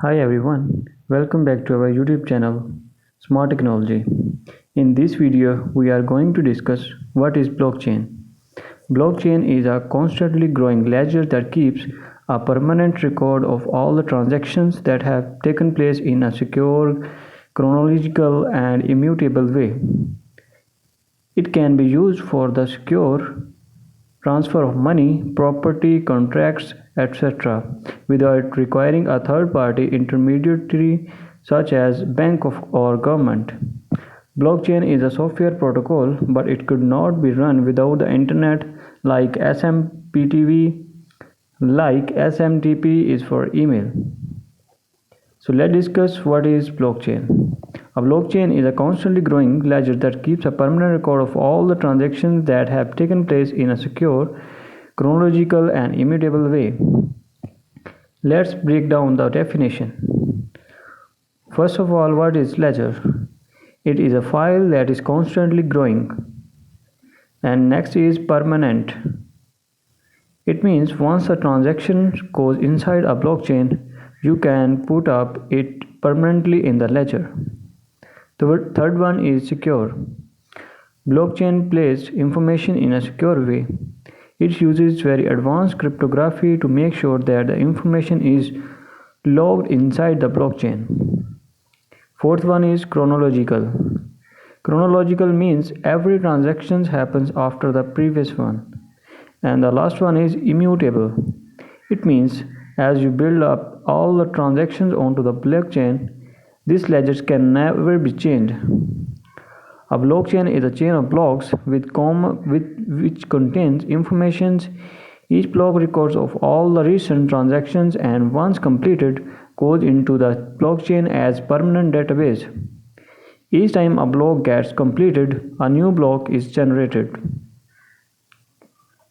Hi everyone, welcome back to our YouTube channel Smart Technology. In this video, we are going to discuss what is blockchain. Blockchain is a constantly growing ledger that keeps a permanent record of all the transactions that have taken place in a secure, chronological, and immutable way. It can be used for the secure transfer of money, property, contracts, etc., without requiring a third party intermediary such as bank or government. Blockchain is a software protocol, but it could not be run without the internet like SMTP is for email. So let's discuss what is blockchain. A blockchain is a constantly growing ledger that keeps a permanent record of all the transactions that have taken place in a secure, chronological, and immutable way. Let's break down the definition. First of all, what is ledger? It is a file that is constantly growing. And next is permanent. It means once a transaction goes inside a blockchain, you can put up it permanently in the ledger. The third one is secure. Blockchain places information in a secure way. It uses very advanced cryptography to make sure that the information is logged inside the blockchain. Fourth one is chronological. Chronological means every transaction happens after the previous one. And the last one is immutable. It means as you build up all the transactions onto the blockchain, these ledgers can never be changed. A blockchain is a chain of blocks which contains information. Each block records of all the recent transactions and once completed goes into the blockchain as permanent database. Each time a block gets completed, a new block is generated.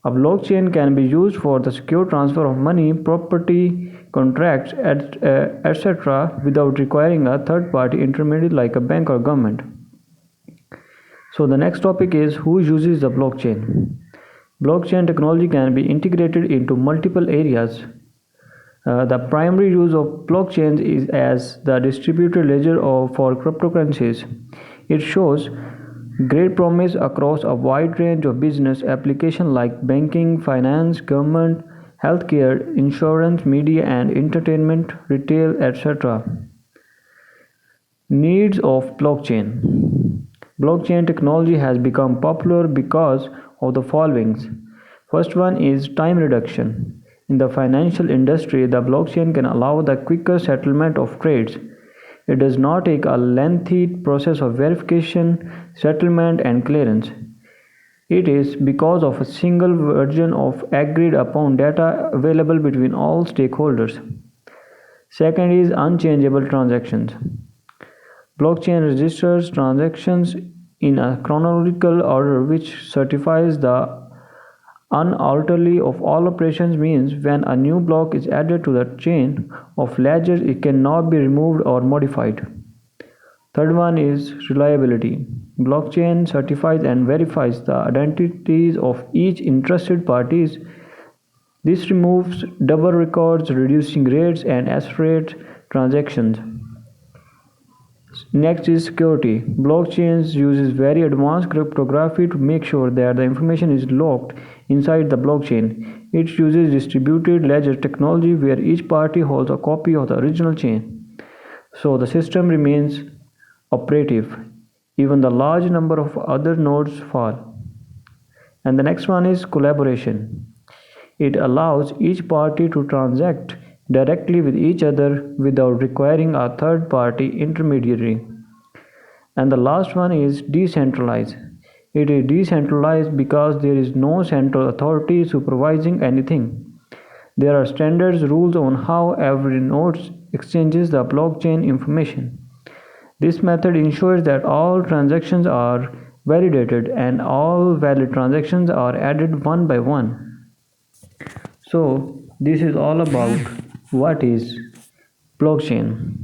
A blockchain can be used for the secure transfer of money, property, contracts, etc. without requiring a third-party intermediary like a bank or government. So the next topic is who uses the blockchain. Blockchain technology can be integrated into multiple areas. The primary use of blockchains is as the distributed ledger for cryptocurrencies. It shows great promise across a wide range of business applications like banking, finance, government, healthcare, insurance, media and entertainment, retail, etc. Needs of blockchain. Blockchain technology has become popular because of the following. First one is time reduction. In the financial industry, the blockchain can allow the quicker settlement of trades. It does not take a lengthy process of verification, settlement, and clearance. It is because of a single version of agreed upon data available between all stakeholders. Second is unchangeable transactions. Blockchain registers transactions in a chronological order which certifies the unalterability of all operations means when a new block is added to the chain of ledgers it cannot be removed or modified. Third one is reliability. Blockchain certifies and verifies the identities of each interested parties. This removes double records, reducing rates and accelerates transactions. Next is security. Blockchains uses very advanced cryptography to make sure that the information is locked inside the blockchain. It uses distributed ledger technology where each party holds a copy of the original chain. So the system remains operative. Even the large number of other nodes fall. And the next one is collaboration. It allows each party to transact directly with each other without requiring a third party intermediary. And the last one is decentralized. It is decentralized because there is no central authority supervising anything. There are standards rules on how every node exchanges the blockchain information. This method ensures that all transactions are validated and all valid transactions are added one by one. So this is all about what is blockchain.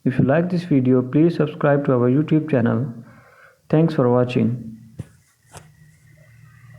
If you like this video, please subscribe to our YouTube channel. Thanks for watching.